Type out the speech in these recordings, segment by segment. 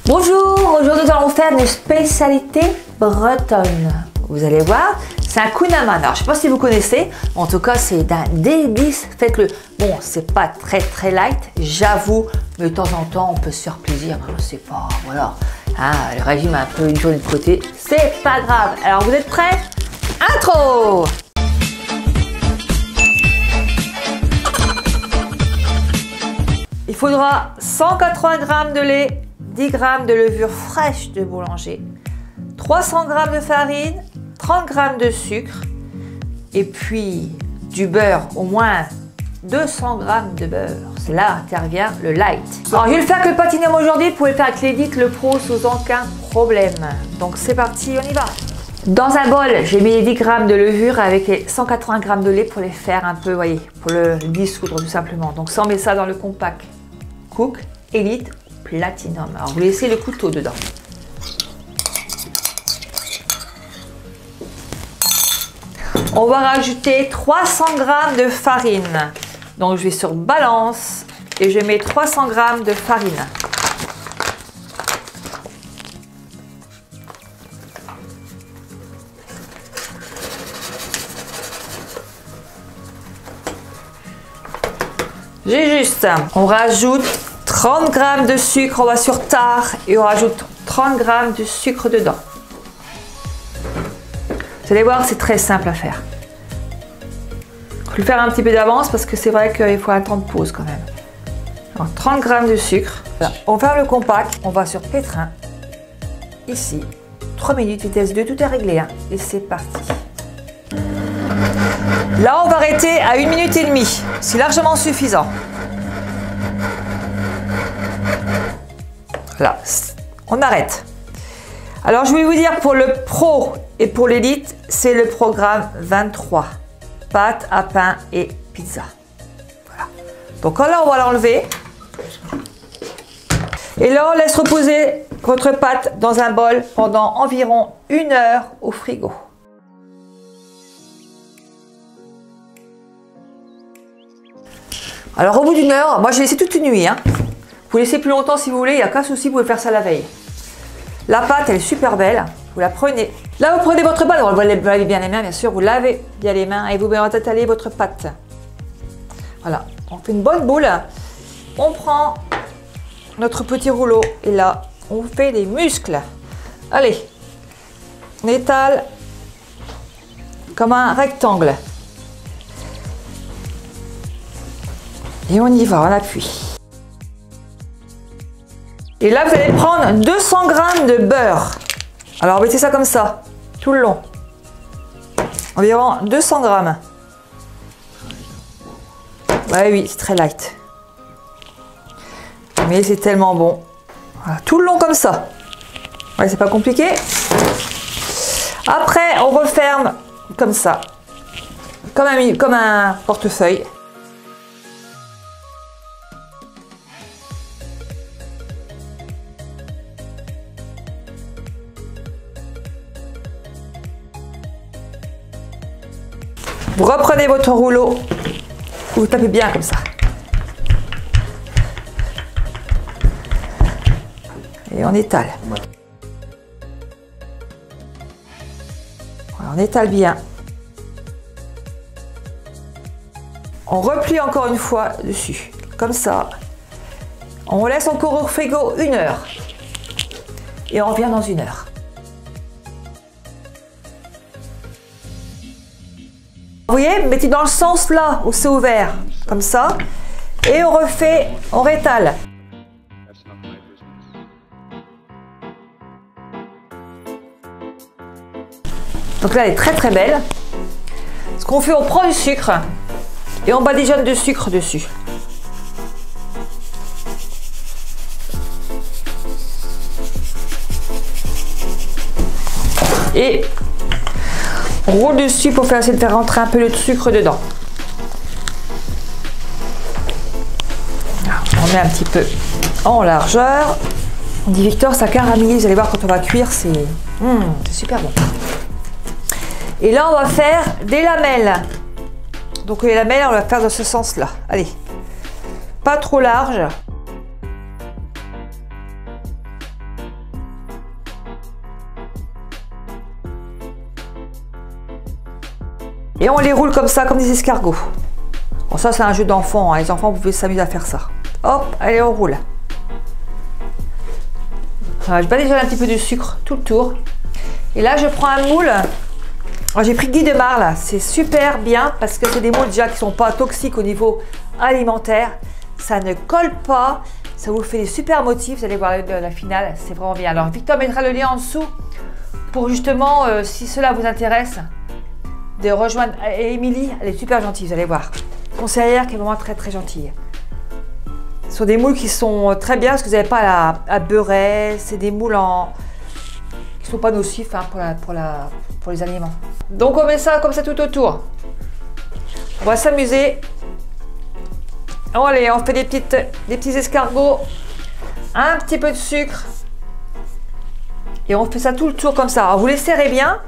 Bonjour, aujourd'hui nous allons faire une spécialité bretonne. Vous allez voir, c'est un kunama. Alors je ne sais pas si vous connaissez, en tout cas c'est d'un délice. Faites-le. Bon, c'est pas très light, j'avoue, mais de temps en temps on peut se faire plaisir. Je sais pas, voilà. Le régime un peu une journée de côté, c'est pas grave. Alors vous êtes prêts? Intro! Il faudra 180 g de lait, 10 g de levure fraîche de boulanger, 300 g de farine, 30 g de sucre et puis du beurre, au moins 200 g de beurre. C'est là intervient le light. Alors je vais le faire que le patinum aujourd'hui, vous pouvez le faire avec l'Edith, le Pro sans aucun problème. Donc c'est parti, on y va. Dans un bol, j'ai mis les 10 g de levure avec les 180 g de lait pour les faire un peu, vous voyez, pour le dissoudre tout simplement. Donc ça on met ça dans le compact Cook Elite Platinum. Alors vous laissez le couteau dedans. On va rajouter 300 g de farine. Donc je vais sur balance et je mets 300 g de farine. J'ai juste, on rajoute 30 g de sucre, on va sur tard et on rajoute 30 g de sucre dedans. Vous allez voir, c'est très simple à faire. Il faut le faire un petit peu d'avance parce que c'est vrai qu'il faut un temps de pause quand même. Alors, 30 g de sucre. Voilà. On ferme le compact, on va sur pétrin. Ici, 3 minutes, vitesse 2, tout est réglé. Hein. Et c'est parti. Là, on va arrêter à 1 minute et demie. C'est largement suffisant. Là, on arrête. Alors, je vais vous dire pour le Pro et pour l'Elite, c'est le programme 23. Pâte à pain et pizza. Voilà. Donc là, on va l'enlever. Et là, on laisse reposer votre pâte dans un bol pendant environ 1 heure au frigo. Alors au bout d'1 heure, moi j'ai laissé toute une nuit. Hein. Vous pouvez laisser plus longtemps si vous voulez, il n'y a qu'un souci, vous pouvez faire ça la veille. La pâte, elle est super belle, vous la prenez. Là vous prenez votre pâte, vous lavez bien les mains bien sûr, vous lavez bien les mains et vous étalez votre pâte. Voilà, on fait une bonne boule. On prend notre petit rouleau et là, on fait des muscles. Allez, on étale comme un rectangle. Et on y va, on appuie. Et là, vous allez prendre 200 g de beurre. Alors, mettez ça comme ça, tout le long. Environ 200 g. Ouais, oui, c'est très light. Mais c'est tellement bon. Voilà, tout le long comme ça. Ouais, c'est pas compliqué. Après, on referme comme ça. Comme un portefeuille. Vous reprenez votre rouleau, vous tapez bien comme ça. Et on étale. Voilà, on étale bien. On replie encore une fois dessus, comme ça. On laisse encore au frigo 1 heure. Et on revient dans 1 heure. Vous voyez, mettez dans le sens là où c'est ouvert, comme ça, et on refait, on rétale. Donc là, elle est très belle. Ce qu'on fait, on prend du sucre et on badigeonne de sucre dessus. Et on roule dessus pour essayer de faire rentrer un peu le sucre dedans. On met un petit peu en largeur. On dit Victor, ça caramélise. Vous allez voir quand on va cuire, c'est super bon. Et là, on va faire des lamelles. Donc les lamelles, on va faire dans ce sens-là. Allez, pas trop large. Et on les roule comme ça, comme des escargots. Bon, ça c'est un jeu d'enfant, hein. Les enfants, vous pouvez s'amuser à faire ça. Hop, allez, on roule. Voilà, je badigeonne un petit peu de sucre tout le tour. Et là, je prends un moule. J'ai pris Guy de Marle, c'est super bien parce que c'est des moules déjà qui ne sont pas toxiques au niveau alimentaire. Ça ne colle pas, ça vous fait des super motifs. Vous allez voir la finale, c'est vraiment bien. Alors, Victor mettra le lien en dessous pour justement, si cela vous intéresse, de rejoindre Émilie. Elle est super gentille, vous allez voir. Conseillère qui est vraiment très très gentille. Ce sont des moules qui sont très bien parce que vous n'avez pas à beurrer. C'est des moules qui ne sont pas nocifs hein, pour les aliments. Donc on met ça comme ça tout autour. On va s'amuser. Oh, allez, on fait des petits escargots. Un petit peu de sucre. Et on fait ça tout le tour comme ça. Alors vous les serrez bien.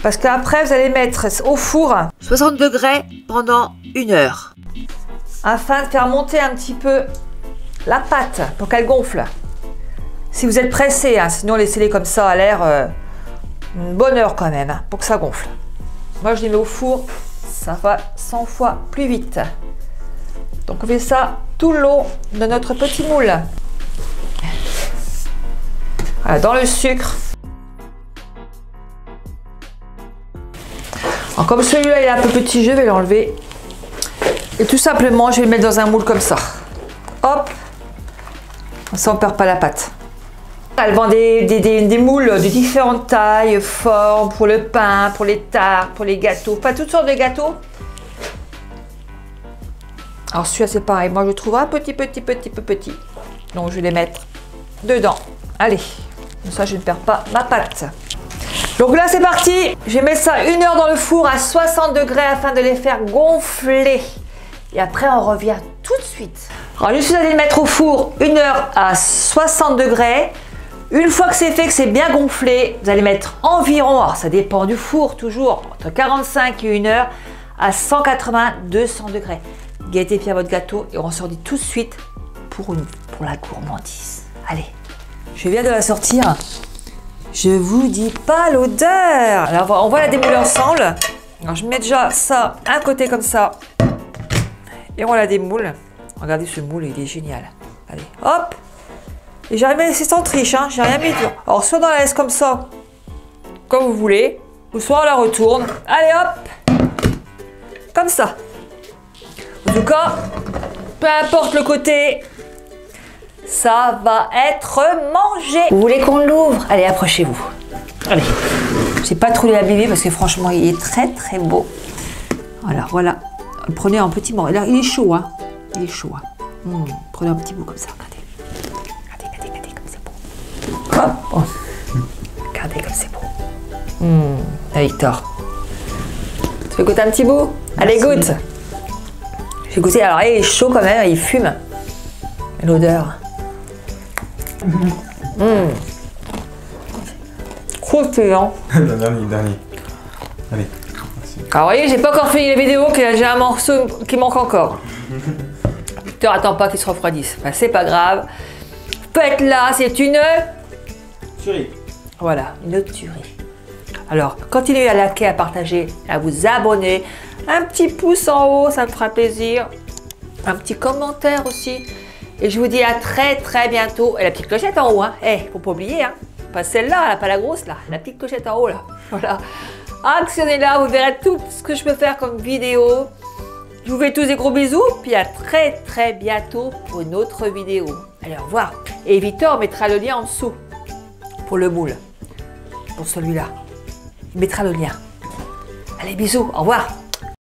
Parce qu'après vous allez mettre au four 60 degrés pendant 1 heure. Afin de faire monter un petit peu la pâte pour qu'elle gonfle. Si vous êtes pressé, hein, sinon laissez-les comme ça à l'air une bonne heure quand même, hein, pour que ça gonfle. Moi je les mets au four, ça va 100 fois plus vite. Donc on fait ça tout le long de notre petit moule. Voilà, dans le sucre. Alors comme celui-là il est un peu petit, je vais l'enlever. Et tout simplement, je vais le mettre dans un moule comme ça. Hop. Comme ça, on ne perd pas la pâte. Elle vend des moules de différentes tailles, formes, pour le pain, pour les tartes, pour les gâteaux. Pas toutes sortes de gâteaux. Alors celui-là, c'est pareil. Moi, je trouve un petit. Donc, je vais les mettre dedans. Allez. Comme ça, je ne perds pas ma pâte. Donc là, c'est parti. Je vais mettre ça 1 heure dans le four à 60 degrés afin de les faire gonfler. Et après, on revient tout de suite. Alors, je suis allée le mettre au four 1 heure à 60 degrés. Une fois que c'est fait, que c'est bien gonflé, vous allez mettre environ, alors ça dépend du four toujours, entre 45 et 1 heure à 180-200 degrés. Gâtez bien votre gâteau et on se redit tout de suite pour la gourmandise. Allez, je viens de la sortir. Je vous dis pas l'odeur. Alors, on va la démouler ensemble. Alors, je mets déjà ça à un côté comme ça. Et on la démoule. Regardez ce moule, il est génial. Allez, hop. Et j'ai rien laissé sans triche, hein. J'ai rien mis dedans. Alors, soit on la laisse comme ça, comme vous voulez, ou soit on la retourne. Allez, hop. Comme ça. En tout cas, peu importe le côté, ça va être mangé. Vous voulez qu'on l'ouvre? Allez, approchez-vous. Allez. J'ai pas trop l'abîmer parce que franchement, il est très très beau. Voilà. Prenez un petit morceau. Il est chaud, hein. Il est chaud. Hein. Prenez un petit bout comme ça. Regardez comme c'est beau. Hop. Oh. Regardez comme c'est beau. Victor. Tu veux goûter un petit bout? Allez, goûte. J'ai goûté. Alors, il est chaud quand même. Il fume. L'odeur. Croustillant. Dernier. Allez. Alors, vous voyez, j'ai pas encore fini la vidéo, j'ai un morceau qui manque encore. Victor attends pas qu'il se refroidisse. Enfin, c'est pas grave. Faites-la, c'est une tuerie. Voilà, une tuerie. Alors, continuez à liker, à partager, à vous abonner. Un petit pouce en haut, ça me fera plaisir. Un petit commentaire aussi. Et je vous dis à très très bientôt. Et la petite clochette en haut, hein. Faut pas oublier, hein. Pas celle-là, pas la grosse, là. La petite clochette en haut, là. Voilà. Actionnez-la, vous verrez tout ce que je peux faire comme vidéo. Je vous fais tous des gros bisous, puis à très très bientôt pour une autre vidéo. Allez, au revoir. Et Victor mettra le lien en dessous pour le moule. Pour celui-là. Il mettra le lien. Allez, bisous, au revoir.